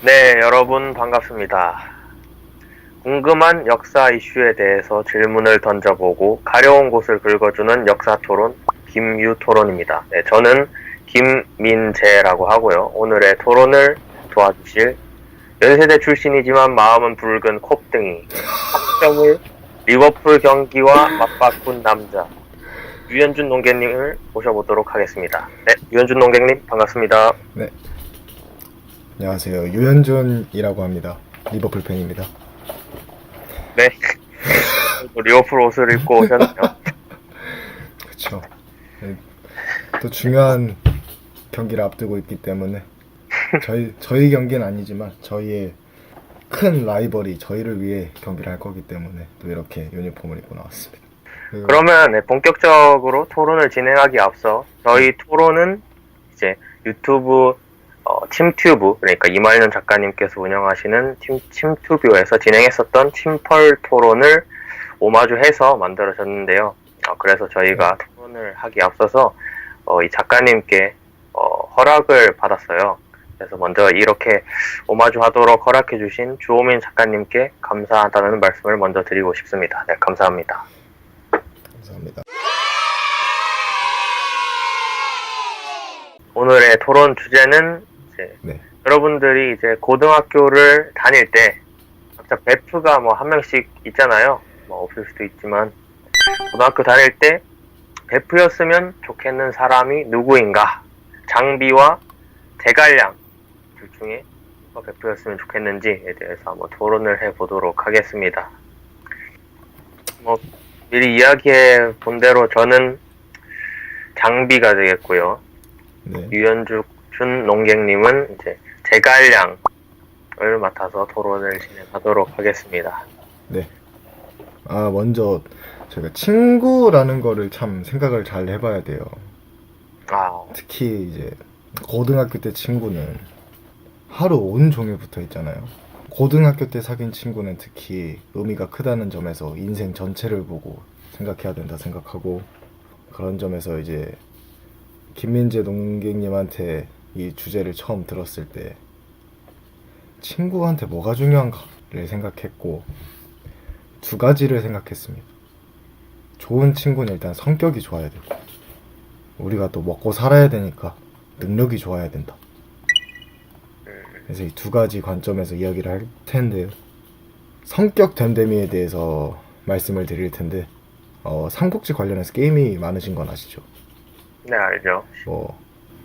네, 여러분 반갑습니다. 궁금한 역사 이슈에 대해서 질문을 던져보고 가려운 곳을 긁어주는 역사토론 김유토론입니다. 네, 저는 김민재라고 하고요. 오늘의 토론을 도와주실 연세대 출신이지만 마음은 붉은 콥등이 학점을 리버풀 경기와 맞바꾼 남자 유현준 농객님을 모셔보도록 하겠습니다. 네, 유현준 농객님 반갑습니다. 네, 안녕하세요. 유현준이라고 합니다. 리버풀 팬입니다. 네, 리버풀 옷을 입고 오셨네요. 그렇죠. 네, 또 중요한 경기를 앞두고 있기 때문에 저희 경기는 아니지만 저희의 큰 라이벌이 저희를 위해 경기를 할 거기 때문에 또 이렇게 유니폼을 입고 나왔습니다. 그러면 네, 본격적으로 토론을 진행하기 앞서 저희 토론은 이제 유튜브 침튜브, 그러니까 이말년 작가님께서 운영하시는 침튜브에서 진행했었던 침펄 토론을 오마주해서 만들어졌는데요. 그래서 저희가 토론을 하기 앞서서 이 작가님께 허락을 받았어요. 그래서 먼저 이렇게 오마주하도록 허락해주신 주호민 작가님께 감사하다는 말씀을 먼저 드리고 싶습니다. 네, 감사합니다. 감사합니다. 오늘의 토론 주제는 이제 네. 여러분들이 이제 고등학교를 다닐 때 각자 베프가 뭐 한 명씩 있잖아요. 뭐 없을 수도 있지만 고등학교 다닐 때 베프였으면 좋겠는 사람이 누구인가? 장비와 대관량 둘 중에 누가 베프였으면 좋겠는지에 대해서 한번 토론을 해보도록 하겠습니다. 뭐 미리 이야기해 본 대로 저는 장비가 되겠고요. 네. 유현준 농객님은 이제 대관량을 맡아서 토론을 진행하도록 하겠습니다. 네. 먼저 저희가 친구라는 거를 참 생각을 잘 해봐야 돼요. 특히 이제 고등학교 때 친구는 하루 온종일 붙어 있잖아요. 고등학교 때 사귄 친구는 특히 의미가 크다는 점에서 인생 전체를 보고 생각해야 된다 생각하고, 그런 점에서 이제 김민재 농객님한테 이 주제를 처음 들었을 때 친구한테 뭐가 중요한가를 생각했고, 두 가지를 생각했습니다. 좋은 친구는 일단 성격이 좋아야 되고, 우리가 또 먹고 살아야 되니까 능력이 좋아야 된다. 그래서 이 두 가지 관점에서 이야기를 할 텐데요. 성격 됨됨이에 대해서 말씀을 드릴 텐데, 삼국지 관련해서 게임이 많으신 건 아시죠? 네, 알죠.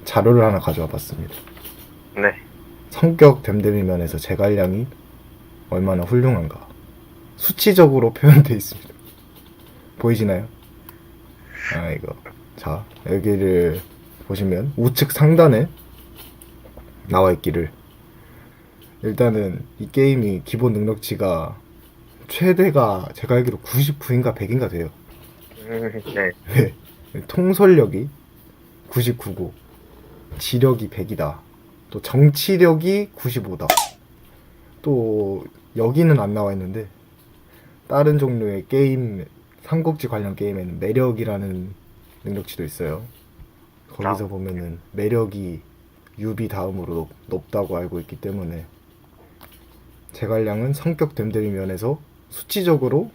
자료를 하나 가져와 봤습니다. 네. 성격 됨됨이 면에서 제갈량이 얼마나 훌륭한가 수치적으로 표현되어 있습니다. 보이시나요? 이거. 자, 여기를 보시면 우측 상단에 나와 있기를, 일단은 이 게임이 기본 능력치가 최대가 제가 알기로 99인가 100인가 돼요. 네. 네. 통솔력이 99고 지력이 100이다. 또 정치력이 95다. 또 여기는 안 나와 있는데 다른 종류의 게임, 삼국지 관련 게임에는 매력이라는 능력치도 있어요. 거기서 보면은 매력이 유비 다음으로 높다고 알고 있기 때문에 제갈량은 성격 됨됨이 면에서 수치적으로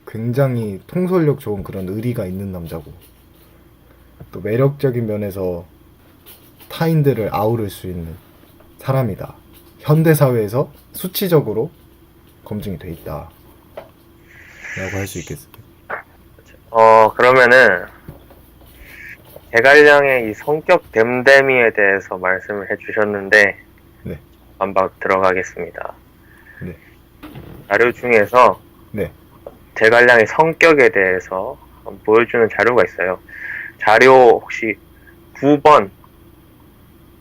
굉장히 통솔력 좋은 그런 의리가 있는 남자고, 또 매력적인 면에서 타인들을 아우를 수 있는 사람이다. 현대사회에서 수치적으로 검증이 돼 있다 라고 할 수 있겠습니다. 그러면은 대관량의 이 성격 됨됨이에 대해서 말씀을 해주셨는데, 네. 반박 들어가겠습니다. 네. 자료 중에서 네. 대관량의 성격에 대해서 보여주는 자료가 있어요. 자료 혹시 9번.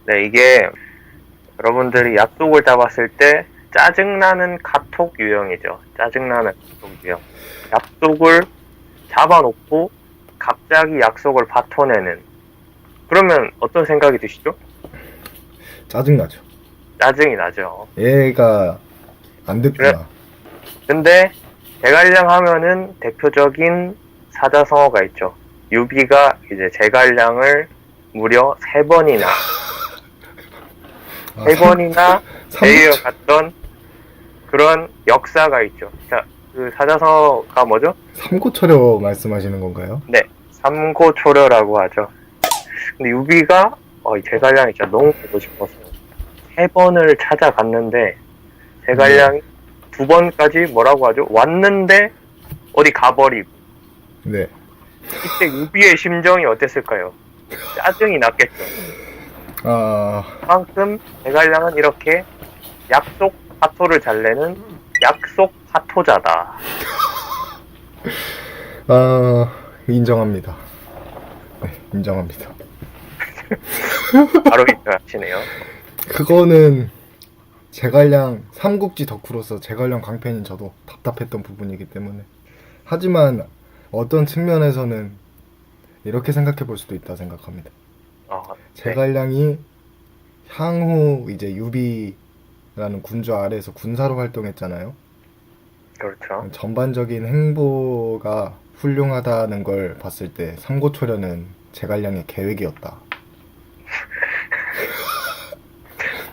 네, 이게 여러분들이 약속을 잡았을 때 짜증나는 카톡 유형이죠. 짜증나는 카톡 유형. 약속을 잡아놓고 갑자기 약속을 바터내는. 그러면 어떤 생각이 드시죠? 짜증나죠. 짜증이 나죠. 얘가 안 됐구나. 근데 대관량 하면은 대표적인 사자성어가 있죠. 유비가 이제 제갈량을 무려 3번이나 세 번이나 삼- 데려갔던 그런 역사가 있죠. 자, 그 사자성어가 뭐죠? 삼고초려 말씀하시는 건가요? 네, 삼고초려라고 하죠. 근데 유비가 제갈량이 진짜 너무 보고 싶어서 세 번을 찾아갔는데 제갈량이 두 번까지 뭐라고 하죠? 왔는데 어디 가버리고. 네. 이때 유비의 심정이 어땠을까요? 짜증이 났겠죠. 그만큼 제갈량은 이렇게 약속 파토를 잘 내는 약속 파토자다. 인정합니다. 네, 인정합니다. 바로 인정하시네요. 그거는 제갈량 삼국지 덕후로서 제갈량 광팬인 저도 답답했던 부분이기 때문에. 하지만 어떤 측면에서는 이렇게 생각해 볼 수도 있다 생각합니다. 네. 제갈량이 향후 이제 유비라는 군주 아래에서 군사로 활동했잖아요. 그렇죠. 전반적인 행보가 훌륭하다는 걸 봤을 때 삼고초려는 제갈량의 계획이었다.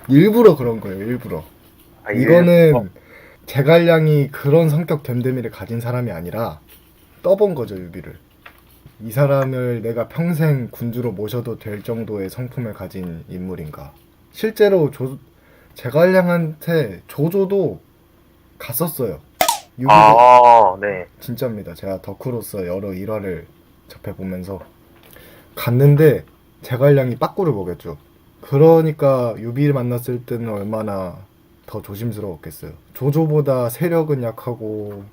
일부러 그런 거예요. 일부러. 이거는 제갈량이 그런 성격 됨됨이를 가진 사람이 아니라 떠본 거죠, 유비를. 이 사람을 내가 평생 군주로 모셔도 될 정도의 성품을 가진 인물인가. 실제로 제갈량한테 조조도 갔었어요. 유비도. 네. 진짜입니다. 제가 덕후로서 여러 일화를 접해보면서 갔는데 제갈량이 빠꾸를 먹였죠. 그러니까 유비를 만났을 때는 얼마나 더 조심스러웠겠어요. 조조보다 세력은 약하고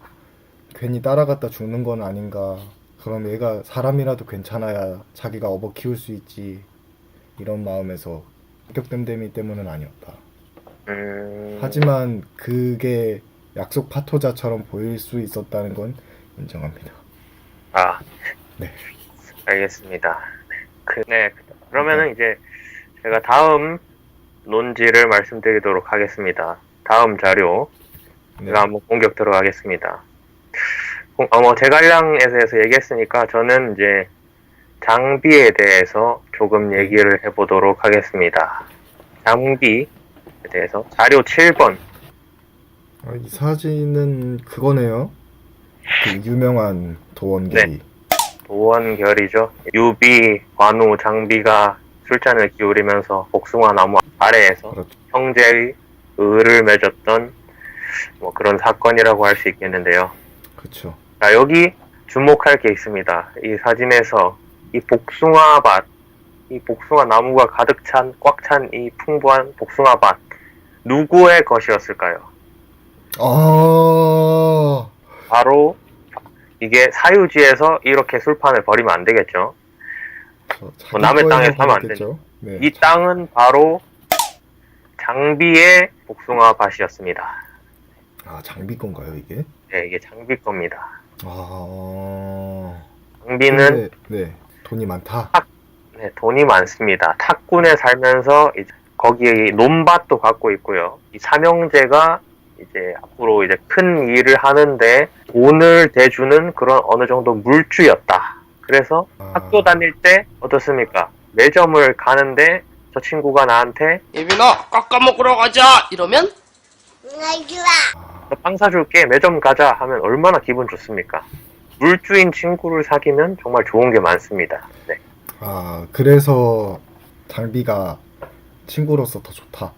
괜히 따라갔다 죽는 건 아닌가. 그럼 얘가 사람이라도 괜찮아야 자기가 업어 키울 수 있지. 이런 마음에서 성격 댐댐이 때문은 아니었다. 하지만 그게 약속 파토자처럼 보일 수 있었다는 건 인정합니다. 네. 알겠습니다. 그러면은 이제 제가 다음 논지를 말씀드리도록 하겠습니다. 다음 자료. 제가 한번 공격 들어가겠습니다. 제갈량에 대해서 얘기했으니까 저는 이제 장비에 대해서 조금 얘기를 해보도록 하겠습니다. 장비에 대해서 자료 7번. 이 사진은 그거네요. 그 유명한 도원결이. 네. 도원결이죠. 유비, 관우, 장비가 술잔을 기울이면서 복숭아 나무 아래에서 그렇죠. 형제의 의를 맺었던 뭐 그런 사건이라고 할 수 있겠는데요. 그렇죠. 자, 여기 주목할 게 있습니다. 이 사진에서 이 복숭아밭, 이 복숭아 나무가 가득 찬, 꽉 찬 이 풍부한 복숭아밭, 누구의 것이었을까요? 바로 이게 사유지에서 이렇게 술판을 벌이면 안 되겠죠. 남의 땅에 사면 안 되죠. 네. 이 땅은 바로 장비의 복숭아밭이었습니다. 장비 건가요, 이게? 네, 이게 장비 겁니다. 장비는 네, 돈이 많다. 네, 돈이 많습니다. 탁군에 살면서 이제 거기에 논밭도 갖고 있고요. 이 삼형제가 이제 앞으로 이제 큰 일을 하는데 돈을 대주는 그런 어느 정도 물주였다. 그래서 학교 다닐 때 어떻습니까? 매점을 가는데 저 친구가 나한테 예빈아 깎아 먹으러 가자 이러면 빵 사줄게 매점 가자 하면 얼마나 기분 좋습니까? 물주인 친구를 사귀면 정말 좋은 게 많습니다. 네. 그래서 장비가 친구로서 더 좋다.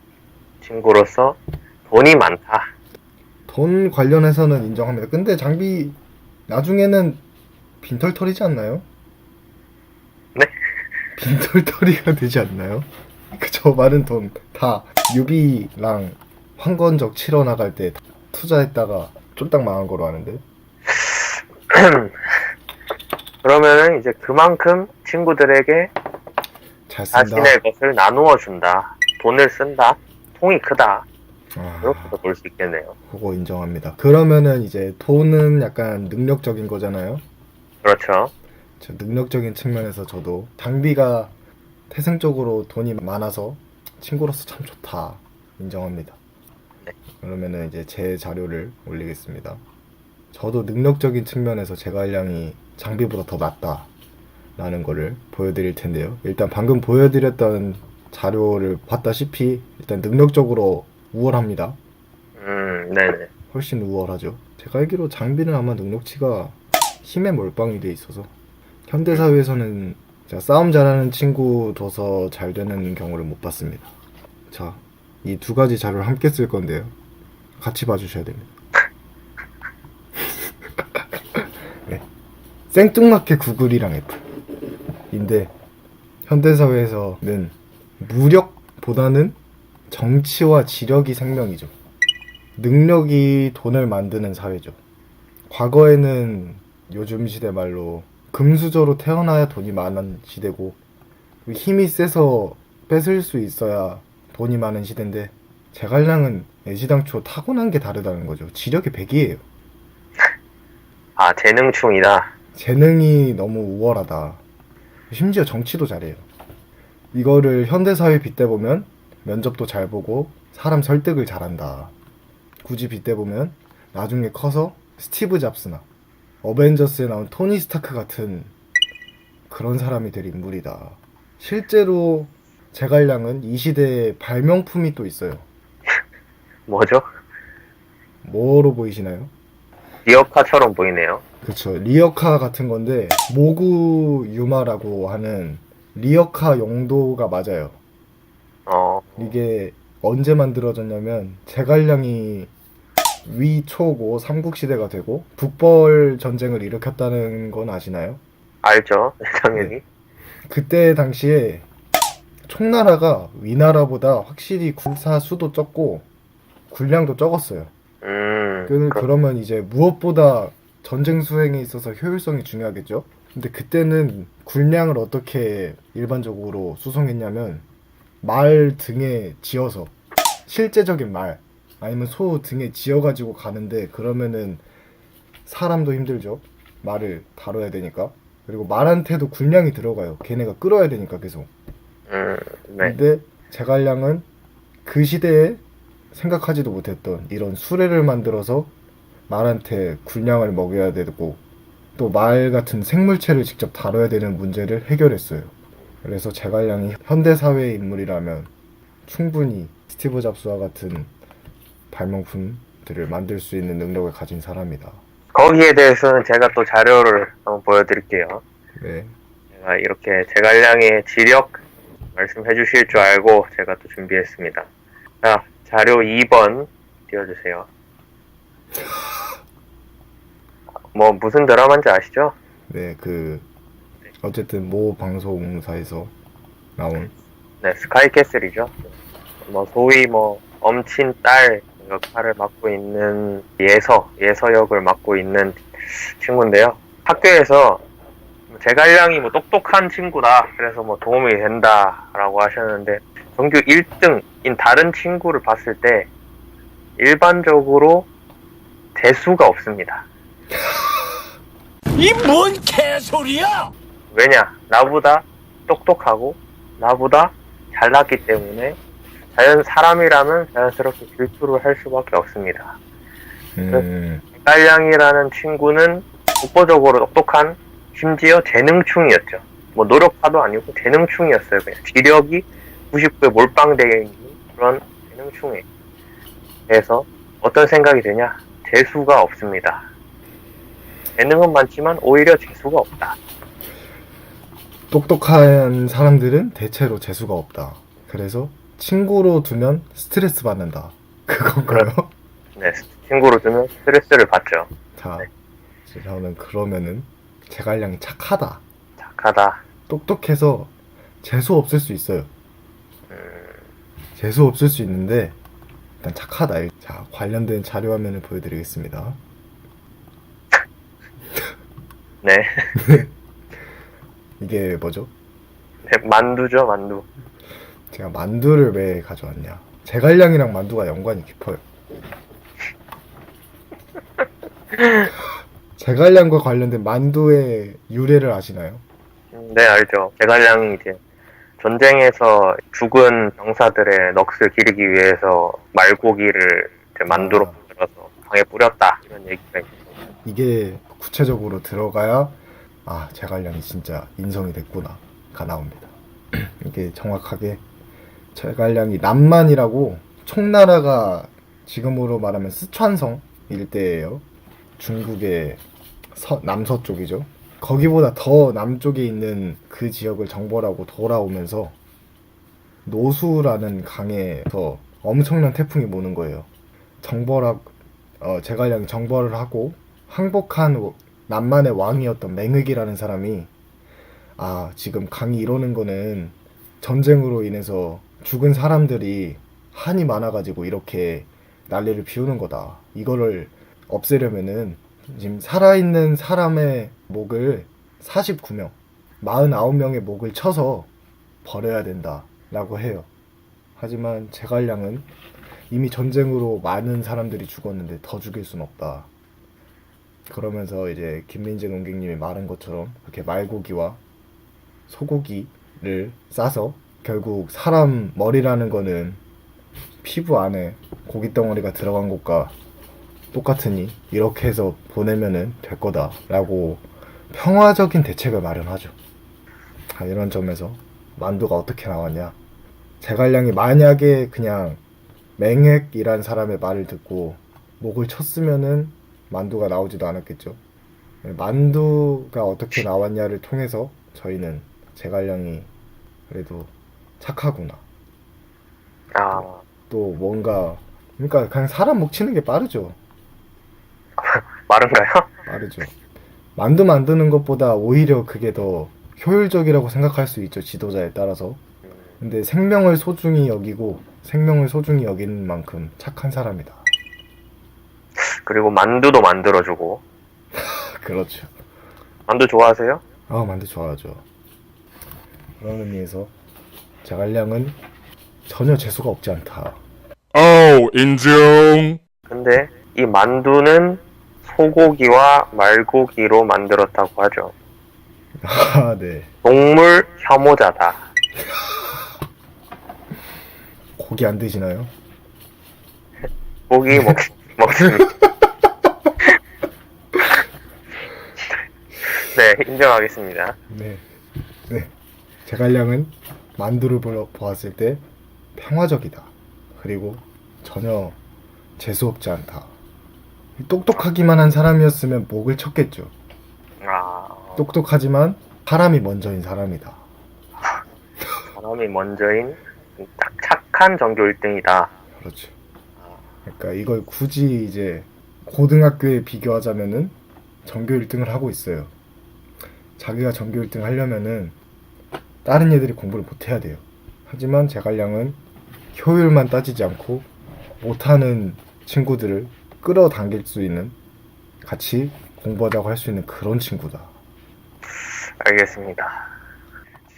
친구로서 돈이 많다. 돈 관련해서는 인정합니다. 근데 장비 나중에는 빈털터리지 않나요? 네? 빈털터리가 되지 않나요? 저 많은 돈 다 유비랑 황건적 치러 나갈 때 투자했다가 쫄딱 망한 거로 아는데. 그러면은 이제 그만큼 친구들에게 잘 쓴다. 자신의 것을 나누어 준다. 돈을 쓴다. 통이 크다. 그렇게도 볼 수 있겠네요. 그거 인정합니다. 그러면은 이제 돈은 약간 능력적인 거잖아요. 그렇죠. 능력적인 측면에서 저도 장비가 태생적으로 돈이 많아서 친구로서 참 좋다. 인정합니다. 네. 그러면은 이제 제 자료를 올리겠습니다. 저도 능력적인 측면에서 제갈량이 장비보다 더 낫다 라는 거를 보여드릴 텐데요. 일단 방금 보여드렸던 자료를 봤다시피 일단 능력적으로 우월합니다. 네네. 훨씬 우월하죠. 제가 알기로 장비는 아마 능력치가 힘에 몰빵이 돼 있어서 현대사회에서는 제가 싸움 잘하는 친구 둬서 잘 되는 경우를 못 봤습니다. 자, 이 두 가지 자료를 함께 쓸 건데요. 같이 봐주셔야 됩니다. 네. 생뚱맞게 구글이랑 애플인데 현대사회에서는 무력보다는 정치와 지력이 생명이죠. 능력이 돈을 만드는 사회죠. 과거에는 요즘 시대 말로 금수저로 태어나야 돈이 많은 시대고 힘이 세서 뺏을 수 있어야 돈이 많은 시대인데 제갈량은 애시당초 타고난 게 다르다는 거죠. 지력이 100이에요. 아, 재능충이다. 재능이 너무 우월하다. 심지어 정치도 잘해요. 이거를 현대사회에 빗대보면 면접도 잘 보고 사람 설득을 잘한다. 굳이 빗대보면 나중에 커서 스티브 잡스나 어벤져스에 나온 토니 스타크 같은 그런 사람이 될 인물이다. 실제로 제갈량은 이 시대의 발명품이 또 있어요. 뭐죠? 뭐로 보이시나요? 리어카처럼 보이네요. 그렇죠. 리어카 같은 건데 모구 유마라고 하는 리어카 용도가 맞아요. 이게 언제 만들어졌냐면 제갈량이 위초고 삼국시대가 되고 북벌 전쟁을 일으켰다는 건 아시나요? 알죠, 당연히. 네. 그때 당시에 총나라가 위나라보다 확실히 군사 수도 적고 군량도 적었어요. 그러면 이제 무엇보다 전쟁 수행에 있어서 효율성이 중요하겠죠? 근데 그때는 군량을 어떻게 일반적으로 수송했냐면 말 등에 지어서 실제적인 말 아니면 소 등에 지어가지고 가는데 그러면은 사람도 힘들죠. 말을 다뤄야 되니까. 그리고 말한테도 군량이 들어가요. 걔네가 끌어야 되니까 계속. 네. 근데 제갈량은 그 시대에 생각하지도 못했던 이런 수레를 만들어서 말한테 군량을 먹여야 되고 또 말 같은 생물체를 직접 다뤄야 되는 문제를 해결했어요. 그래서 제갈량이 현대사회의 인물이라면 충분히 스티브 잡스와 같은 발명품들을 만들 수 있는 능력을 가진 사람이다. 거기에 대해서는 제가 또 자료를 한번 보여드릴게요. 네. 제가 이렇게 제갈량의 지력 말씀해 주실 줄 알고 제가 또 준비했습니다. 자, 자료 2번 띄워주세요. 뭐 무슨 드라마인지 아시죠? 네, 어쨌든 모 방송사에서 나온 네, 스카이캐슬이죠. 뭐 소위 뭐 엄친 딸 역할을 맡고 있는 예서 역을 맡고 있는 친구인데요. 학교에서 제갈량이 뭐 똑똑한 친구다, 그래서 뭐 도움이 된다라고 하셨는데 전교 1등인 다른 친구를 봤을 때 일반적으로 재수가 없습니다. 이 뭔 개소리야! 왜냐? 나보다 똑똑하고 나보다 잘났기 때문에 사람이라면 자연스럽게 질투를 할 수밖에 없습니다. 제갈량이라는 친구는 독보적으로 똑똑한, 심지어 재능충이었죠. 뭐 노력파도 아니고 재능충이었어요. 그냥 지력이 90도에 몰빵되어 있는 그런 재능충이에요. 그래서 어떤 생각이 드냐? 재수가 없습니다. 재능은 많지만 오히려 재수가 없다. 똑똑한 사람들은 대체로 재수가 없다. 그래서 친구로 두면 스트레스 받는다. 그건가요? 네, 친구로 두면 스트레스를 받죠. 자, 네. 저는 그러면은 제갈량이 착하다. 착하다. 똑똑해서 재수 없을 수 있어요. 재수 없을 수 있는데 일단 착하다. 자, 관련된 자료 화면을 보여드리겠습니다. 네. 이게 뭐죠? 네, 만두죠, 만두. 제가 만두를 왜 가져왔냐? 제갈량이랑 만두가 연관이 깊어요. 제갈량과 관련된 만두의 유래를 아시나요? 네, 알죠. 제갈량이 이제 전쟁에서 죽은 병사들의 넋을 기르기 위해서 말고기를 이제 만두로 만들어서 방에 뿌렸다, 이런 얘기가 있어요. 이게 구체적으로 들어가야 제갈량이 진짜 인성이 됐구나가 나옵니다. 이게 정확하게 제갈량이 남만이라고 총나라가 지금으로 말하면 스촨성 일대예요. 중국의 남서쪽이죠. 거기보다 더 남쪽에 있는 그 지역을 정벌하고 돌아오면서 노수라는 강에서 엄청난 태풍이 모는 거예요. 제갈량이 정벌을 하고 항복한 남만의 왕이었던 맹흑이라는 사람이 지금 강이 이러는 거는 전쟁으로 인해서 죽은 사람들이 한이 많아가지고 이렇게 난리를 피우는 거다. 이거를 없애려면은 지금 살아있는 사람의 목을 49명, 49명의 목을 쳐서 버려야 된다 라고 해요. 하지만 제갈량은 이미 전쟁으로 많은 사람들이 죽었는데 더 죽일 순 없다. 그러면서 이제 김민재 농객님이 말한 것처럼 그렇게 말고기와 소고기를 싸서 결국 사람 머리라는 거는 피부 안에 고기 덩어리가 들어간 것과 똑같으니 이렇게 해서 보내면은 될 거다 라고 평화적인 대책을 마련하죠. 이런 점에서 만두가 어떻게 나왔냐, 제갈량이 만약에 그냥 맹획이란 사람의 말을 듣고 목을 쳤으면은 만두가 나오지도 않았겠죠. 만두가 어떻게 나왔냐를 통해서 저희는 제갈량이 그래도 착하구나, 또 뭔가, 그러니까 그냥 사람 목 치는 게 빠르죠. 빠른가요? 빠르죠. 만두 만드는 것보다 오히려 그게 더 효율적이라고 생각할 수 있죠, 지도자에 따라서. 근데 생명을 소중히 여기고 생명을 소중히 여기는 만큼 착한 사람이다. 그리고 만두도 만들어주고. 그렇죠. 만두 좋아하세요? 만두 좋아하죠. 그런 의미에서 제갈량은 전혀 재수가 없지 않다. 인정. 근데 이 만두는 소고기와 말고기로 만들었다고 하죠. 네. 동물 혐오자다. 고기 안 드시나요? 고기 먹습니다. 네, 인정하겠습니다. 네. 제갈량은 만두를 보았을 때 평화적이다. 그리고 전혀 재수없지 않다. 똑똑하기만 한 사람이었으면 목을 쳤겠죠. 똑똑하지만 사람이 먼저인 사람이다. 사람이 먼저인 딱 착한 전교 1등이다. 그렇죠. 그러니까 이걸 굳이 이제 고등학교에 비교하자면은 전교 1등을 하고 있어요. 자기가 전교 1등 하려면은 다른 애들이 공부를 못해야 돼요. 하지만 제갈량은 효율만 따지지 않고 못하는 친구들을 끌어당길 수 있는, 같이 공부하자고 할 수 있는 그런 친구다. 알겠습니다.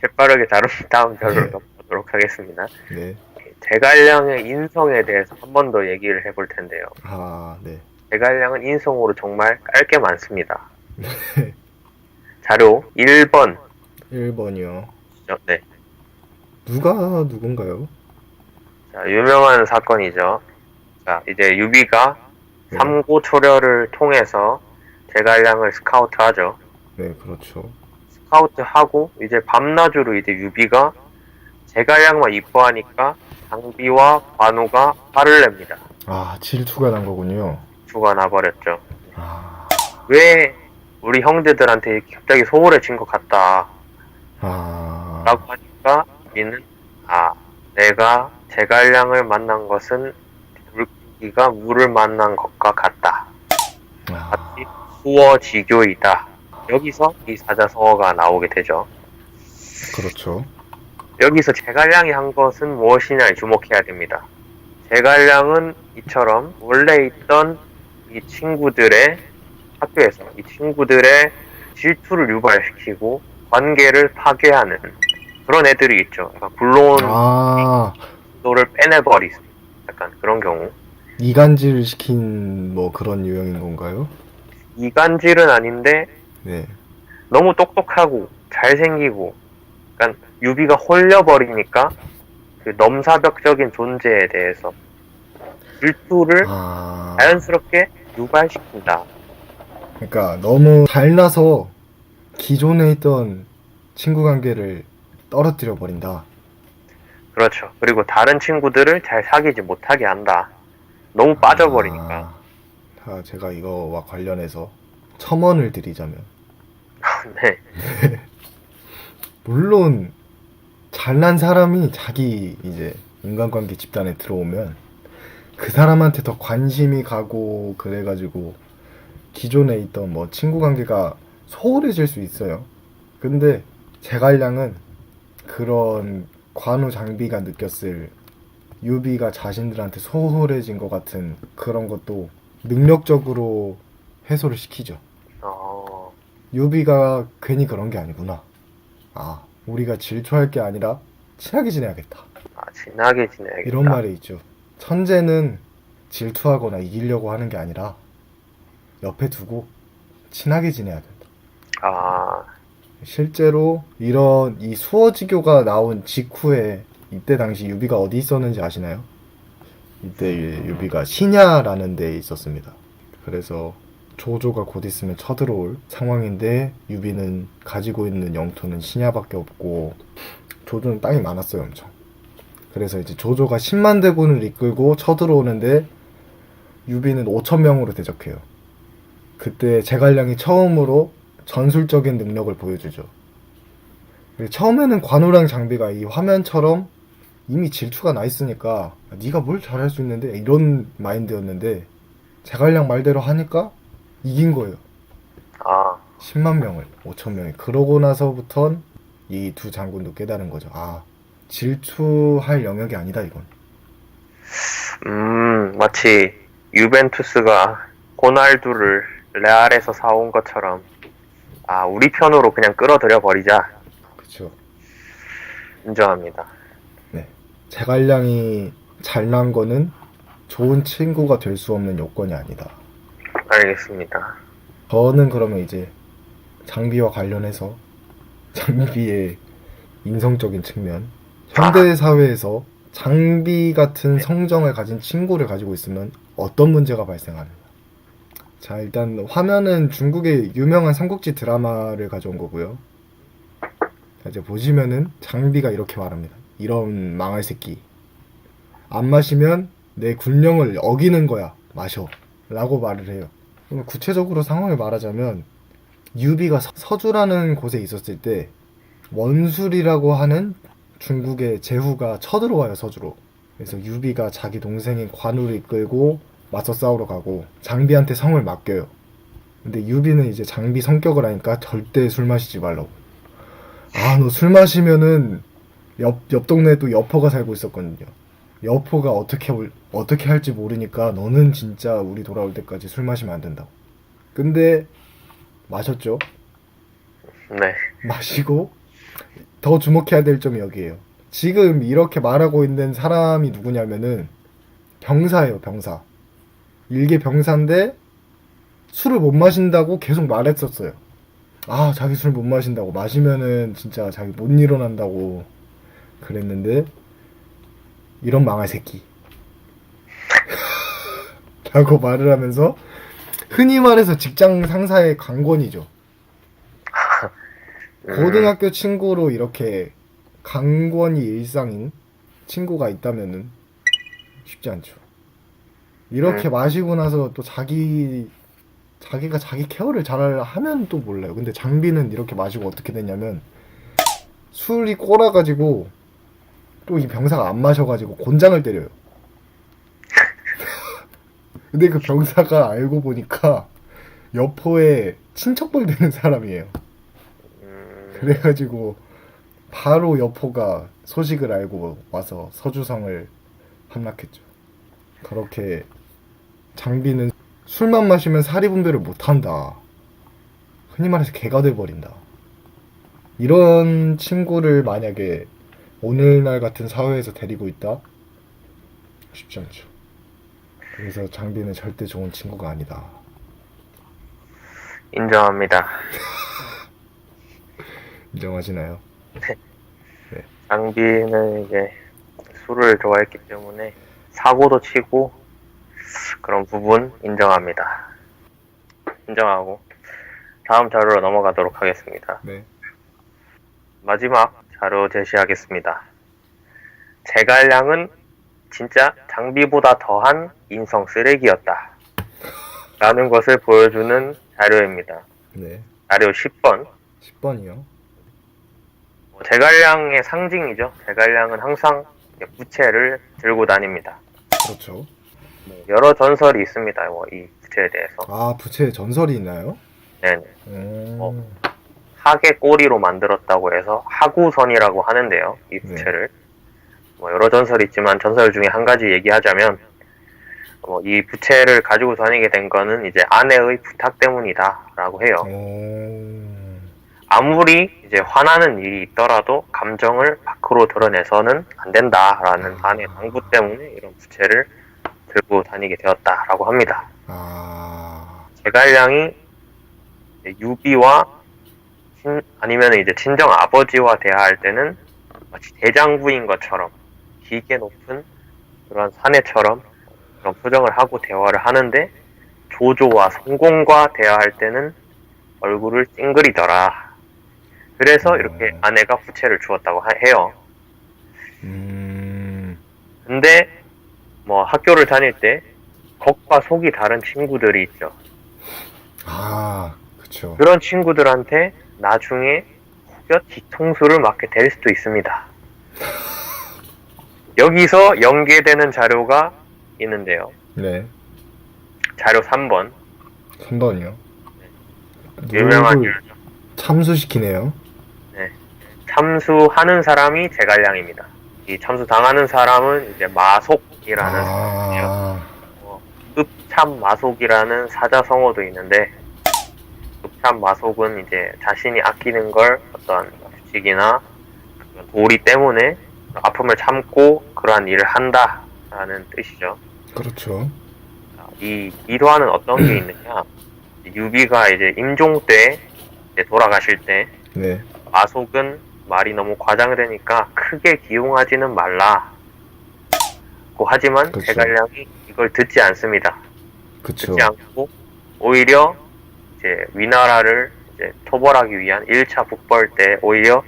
재빠르게 다음 별로 넘어가도록 하겠습니다. 네. 제갈량의 인성에 대해서 한 번 더 얘기를 해볼 텐데요. 네. 제갈량은 인성으로 정말 깔게 많습니다. 자료 1번. 1번이요. 네. 누군가요? 자, 유명한 사건이죠. 자, 이제 유비가 삼고초려를 통해서 제갈량을 스카우트하죠. 네, 그렇죠. 스카우트하고 이제 밤낮으로 이제 유비가 제갈량만 이뻐하니까 장비와 관우가 화를 냅니다. 질투가 난 거군요. 주가 나버렸죠. 왜 우리 형제들한테 갑자기 소홀해진 것 같다. 라고 하니까 유비는 내가 제갈량을 만난 것은 물고기가 물을 만난 것과 같다. 같이 수어지교이다. 여기서 이 사자성어가 나오게 되죠. 그렇죠. 여기서 제갈량이 한 것은 무엇이냐에 주목해야 됩니다. 제갈량은 이처럼 원래 있던 이 친구들의 학교에서 이 친구들의 질투를 유발시키고 관계를 파괴하는 그런 애들이 있죠. 그러니까 굴러온 도를 빼내버리는 약간 그런 경우. 이간질 시킨 뭐 그런 유형인 건가요? 이간질은 아닌데 네. 너무 똑똑하고 잘생기고 약간 유비가 홀려버리니까 그 넘사벽적인 존재에 대해서 질투를 자연스럽게 유발시킨다. 그러니까 너무 잘나서 기존에 있던 친구 관계를 떨어뜨려 버린다. 그렇죠. 그리고 다른 친구들을 잘 사귀지 못하게 한다. 너무 빠져버리니까. 제가 이거와 관련해서 첨언을 드리자면, 네. 물론 잘난 사람이 자기 이제 인간관계 집단에 들어오면 그 사람한테 더 관심이 가고 그래가지고 기존에 있던 뭐 친구 관계가 소홀해질 수 있어요. 근데 제갈량은 그런 관우 장비가 느꼈을 유비가 자신들한테 소홀해진 것 같은 그런 것도 능력적으로 해소를 시키죠. 유비가 괜히 그런 게 아니구나. 우리가 질투할 게 아니라 친하게 지내야겠다. 친하게 지내야겠다. 이런 말이 있죠. 천재는 질투하거나 이기려고 하는 게 아니라 옆에 두고 친하게 지내야 된다. 실제로 이런 이 수어지교가 나온 직후에 이때 당시 유비가 어디 있었는지 아시나요? 이때 유비가 신야라는 데에 있었습니다. 그래서 조조가 곧 있으면 쳐들어올 상황인데 유비는 가지고 있는 영토는 신야밖에 없고 조조는 땅이 많았어요, 엄청. 그래서 이제 조조가 10만 대군을 이끌고 쳐들어오는데 유비는 5,000명으로 대적해요. 그때 제갈량이 처음으로 전술적인 능력을 보여주죠. 처음에는 관우랑 장비가 이 화면처럼 이미 질투가 나 있으니까 네가 뭘 잘할 수 있는데 이런 마인드였는데 제갈량 말대로 하니까 이긴 거예요. 10만 명을 5,000명이. 그러고 나서부턴 이 두 장군도 깨달은 거죠. 질투할 영역이 아니다 이건. 마치 유벤투스가 호날두를 레알에서 사온 것처럼 우리 편으로 그냥 끌어들여 버리자. 그쵸. 인정합니다. 네. 제갈량이 잘난 거는 좋은 친구가 될 수 없는 요건이 아니다. 알겠습니다. 저는 그러면 이제 장비와 관련해서 장비의 인성적인 측면, 현대 사회에서 장비 같은 성정을 가진 친구를 가지고 있으면 어떤 문제가 발생하느냐. 자, 일단 화면은 중국의 유명한 삼국지 드라마를 가져온 거고요. 자, 이제 보시면은 장비가 이렇게 말합니다. 이런 망할 새끼, 안 마시면 내 군령을 어기는 거야. 마셔 라고 말을 해요. 그럼 구체적으로 상황을 말하자면 유비가 서주라는 곳에 있었을 때 원술이라고 하는 중국의 제후가 쳐들어와요, 서주로. 그래서 유비가 자기 동생인 관우를 이끌고 맞서 싸우러 가고 장비한테 성을 맡겨요. 근데 유비는 이제 장비 성격을 아니까 절대 술 마시지 말라고. 너 술 마시면은 옆 동네에 또 여포가 살고 있었거든요. 여포가 어떻게 할지 모르니까 너는 진짜 우리 돌아올 때까지 술 마시면 안 된다고. 근데 마셨죠. 네. 마시고 더 주목해야 될 점이 여기에요. 지금 이렇게 말하고 있는 사람이 누구냐면은 병사예요, 병사. 일개 병사인데 술을 못 마신다고 계속 말했었어요. 자기 술 못 마신다고, 마시면은 진짜 자기 못 일어난다고 그랬는데 이런 망할 새끼 라고 말을 하면서 흔히 말해서 직장 상사의 강권이죠. 고등학교 친구로 이렇게 강권이 일상인 친구가 있다면은 쉽지 않죠. 이렇게 마시고 나서 또 자기가 자기 케어를 잘 하면 또 몰라요. 근데 장비는 이렇게 마시고 어떻게 됐냐면 술이 꼬라가지고 또 이 병사가 안 마셔가지고 곤장을 때려요. 근데 그 병사가 알고 보니까 여포의 친척벌 되는 사람이에요. 그래가지고 바로 여포가 소식을 알고 와서 서주성을 함락했죠. 그렇게 장비는 술만 마시면 사리분별을 못한다. 흔히 말해서 개가 돼버린다. 이런 친구를 만약에 오늘날 같은 사회에서 데리고 있다? 쉽지 않죠. 그래서 장비는 절대 좋은 친구가 아니다. 인정합니다. 인정하시나요? 네. 장비는 이제 술을 좋아했기 때문에 사고도 치고 그런 부분 인정합니다. 인정하고 다음 자료로 넘어가도록 하겠습니다. 네. 마지막 자료 제시하겠습니다. 제갈량은 진짜 장비보다 더한 인성 쓰레기였다 라는 것을 보여주는 자료입니다. 네. 자료 10번. 10번이요. 제갈량의 상징이죠. 제갈량은 항상 부채를 들고 다닙니다. 그렇죠. 여러 전설이 있습니다. 이 부채에 대해서. 아, 부채에 전설이 있나요? 네네. 오. 학의 꼬리로 만들었다고 해서 하구선이라고 하는데요. 이 부채를. 여러 전설이 있지만 전설 중에 한 가지 얘기하자면 이 부채를 가지고 다니게 된 거는 이제 아내의 부탁 때문이다라고 해요. 오. 아무리 이제 화나는 일이 있더라도 감정을 밖으로 드러내서는 안 된다라는 아내의 당부 때문에 이런 부채를 들고 다니게 되었다라고 합니다. 아. 제갈량이 유비와 아니면 이제 친정 아버지와 대화할 때는 마치 대장부인 것처럼 기계 높은 그런 사내처럼 그런 표정을 하고 대화를 하는데 조조와 성공과 대화할 때는 얼굴을 찡그리더라. 그래서 이렇게 아내가 부채를 주었다고 해요. 근데 학교를 다닐 때 겉과 속이 다른 친구들이 있죠. 아, 그쵸. 그런 친구들한테 나중에 혹여 뒤통수를 맞게 될 수도 있습니다. 여기서 연계되는 자료가 있는데요. 네. 자료 3번. 3번이요. 유명한 누굴 참수시키네요. 네. 참수하는 사람이 제갈량입니다. 이 참수 당하는 사람은 이제 마속이라는 읍참 마속이라는 사자성어도 있는데 읍참 마속은 이제 자신이 아끼는 걸 어떤 규칙이나 도리 때문에 아픔을 참고 그러한 일을 한다라는 뜻이죠. 그렇죠. 이 일화는 어떤 게 있느냐? 유비가 이제 임종 때 이제 돌아가실 때 네. 마속은 말이 너무 과장되니까 크게 기용하지는 말라고 하지만 그쵸. 제갈량이 이걸 듣지 않습니다. 그쵸. 듣지 않고 오히려 이제 위나라를 이제 토벌하기 위한 1차 북벌 때 오히려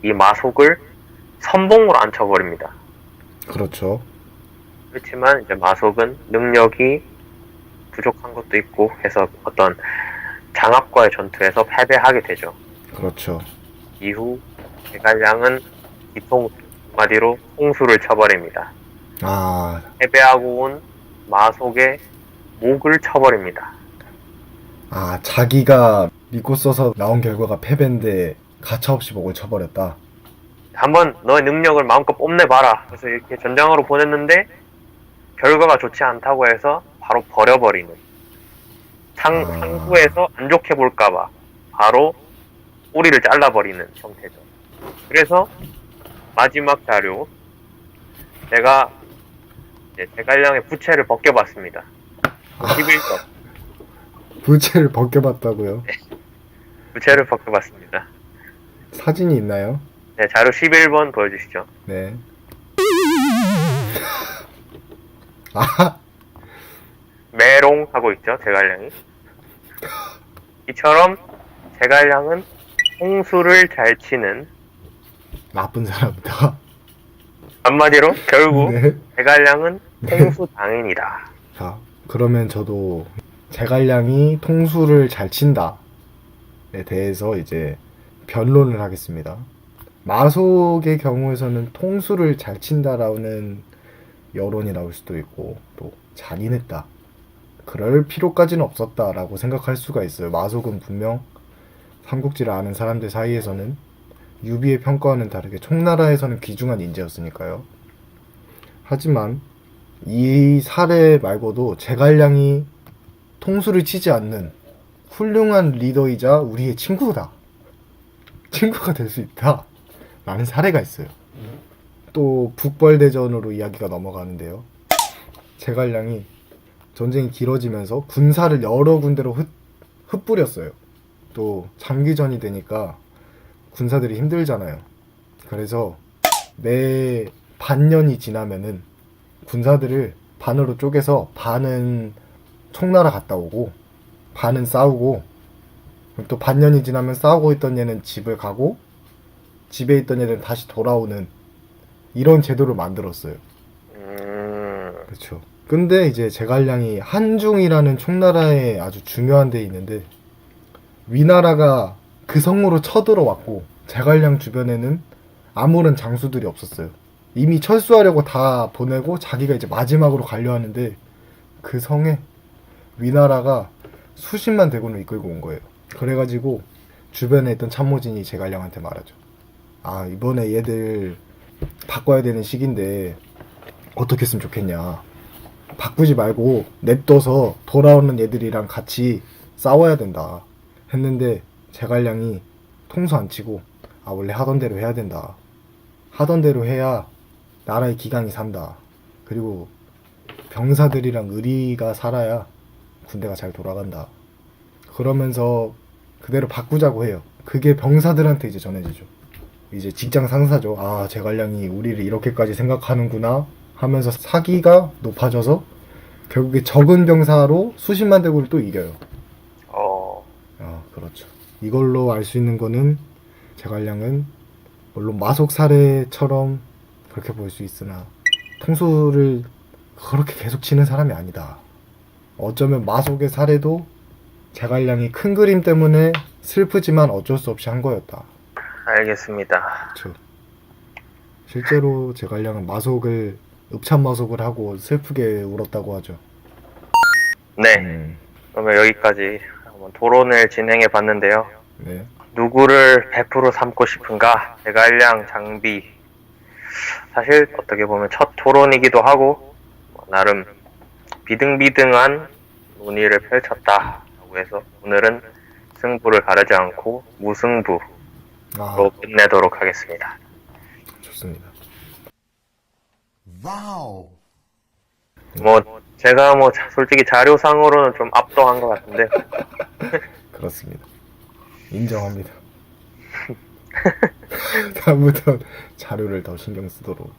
이 마속을 선봉으로 앉혀버립니다. 그렇죠. 그렇지만 이제 마속은 능력이 부족한 것도 있고 해서 어떤 장압과의 전투에서 패배하게 되죠. 그렇죠. 이후 제갈량은 뒤통수 한마디로 홍수를 쳐버립니다. 아, 패배하고 온 마속의 목을 쳐버립니다. 아, 자기가 믿고 써서 나온 결과가 패배인데 가차없이 목을 쳐버렸다. 한번 너의 능력을 마음껏 뽐내봐라. 그래서 이렇게 전장으로 보냈는데 결과가 좋지 않다고 해서 바로 버려버리는. 상부에서 안 좋게 볼까봐 바로 꼬리를 잘라버리는 형태죠. 그래서 마지막 자료 제가 이제 제갈량의 부채를 벗겨봤습니다. 11번 부채를 벗겨봤다고요? 부채를 벗겨봤습니다. 사진이 있나요? 네, 자료 11번 보여주시죠. 네. 아, 메롱 하고 있죠, 제갈량이. 이처럼 제갈량은 홍수를 잘 치는 나쁜 사람이다. 한마디로 결국 네. 제갈량은 홍수 당인이다. 자, 그러면 저도 제갈량이 통수를 잘 친다에 대해서 이제 변론을 하겠습니다. 마속의 경우에서는 통수를 잘 친다라는 여론이 나올 수도 있고 또 잔인했다. 그럴 필요까지는 없었다라고 생각할 수가 있어요. 마속은 분명 삼국지를 아는 사람들 사이에서는 유비의 평가와는 다르게 총나라에서는 귀중한 인재였으니까요. 하지만 이 사례 말고도 제갈량이 통수를 치지 않는 훌륭한 리더이자 우리의 친구다. 친구가 될 수 있다. 라는 사례가 있어요. 또 북벌대전으로 이야기가 넘어가는데요. 제갈량이 전쟁이 길어지면서 군사를 여러 군데로 흩뿌렸어요. 또 장기전이 되니까 군사들이 힘들잖아요. 그래서 매 반년이 지나면은 군사들을 반으로 쪼개서 반은 총나라 갔다 오고 반은 싸우고 또 반년이 지나면 싸우고 있던 얘는 집을 가고 집에 있던 얘는 다시 돌아오는 이런 제도를 만들었어요. 그렇죠. 근데 이제 제갈량이 한중이라는 총나라에 아주 중요한 데 있는데 위나라가 그 성으로 쳐들어왔고 제갈량 주변에는 아무런 장수들이 없었어요. 이미 철수하려고 다 보내고 자기가 이제 마지막으로 가려 하는데 그 성에 위나라가 수십만 대군을 이끌고 온 거예요. 그래가지고 주변에 있던 참모진이 제갈량한테 말하죠. 아, 이번에 얘들 바꿔야 되는 시기인데 어떻게 했으면 좋겠냐. 바꾸지 말고 냅둬서 돌아오는 얘들이랑 같이 싸워야 된다 했는데 제갈량이 통수 안 치고 아, 원래 하던 대로 해야 된다. 하던 대로 해야 나라의 기강이 산다. 그리고 병사들이랑 의리가 살아야 군대가 잘 돌아간다. 그러면서 그대로 바꾸자고 해요. 그게 병사들한테 이제 전해지죠. 이제 직장 상사죠. 아, 제갈량이 우리를 이렇게까지 생각하는구나 하면서 사기가 높아져서 결국에 적은 병사로 수십만 대군을 또 이겨요. 그렇죠. 이걸로 알 수 있는 거는 제갈량은 물론 마속 사례처럼 그렇게 볼 수 있으나 통수를 그렇게 계속 치는 사람이 아니다. 어쩌면 마속의 사례도 제갈량이 큰 그림 때문에 슬프지만 어쩔 수 없이 한 거였다. 알겠습니다. 그렇죠. 실제로 제갈량은 마속을 읍참마속을 하고 슬프게 울었다고 하죠. 네. 그러면 여기까지 한번 토론을 진행해 봤는데요. 네. 누구를 베프로 삼고 싶은가? 제갈량, 장비. 사실 어떻게 보면 첫 토론이기도 하고 나름 비등비등한 논의를 펼쳤다라고 해서 오늘은 승부를 가르지 않고 무승부로 끝내도록 하겠습니다. 좋습니다. 와우. 제가 솔직히 자료상으로는 좀 압도한 것 같은데. 그렇습니다. 인정합니다. 다음부터 자료를 더 신경 쓰도록.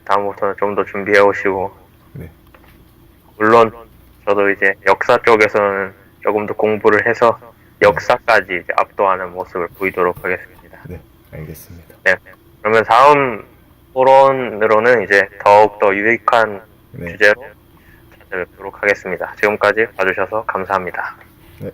다음부터는 좀 더 준비해 오시고. 네. 물론 저도 이제 역사 쪽에서는 조금 더 공부를 해서 역사까지 이제 압도하는 모습을 보이도록 하겠습니다. 네, 알겠습니다. 네. 그러면 다음 토론으로는 이제 더욱더 유익한 주제로 찾아뵙도록 하겠습니다. 지금까지 봐주셔서 감사합니다. 네.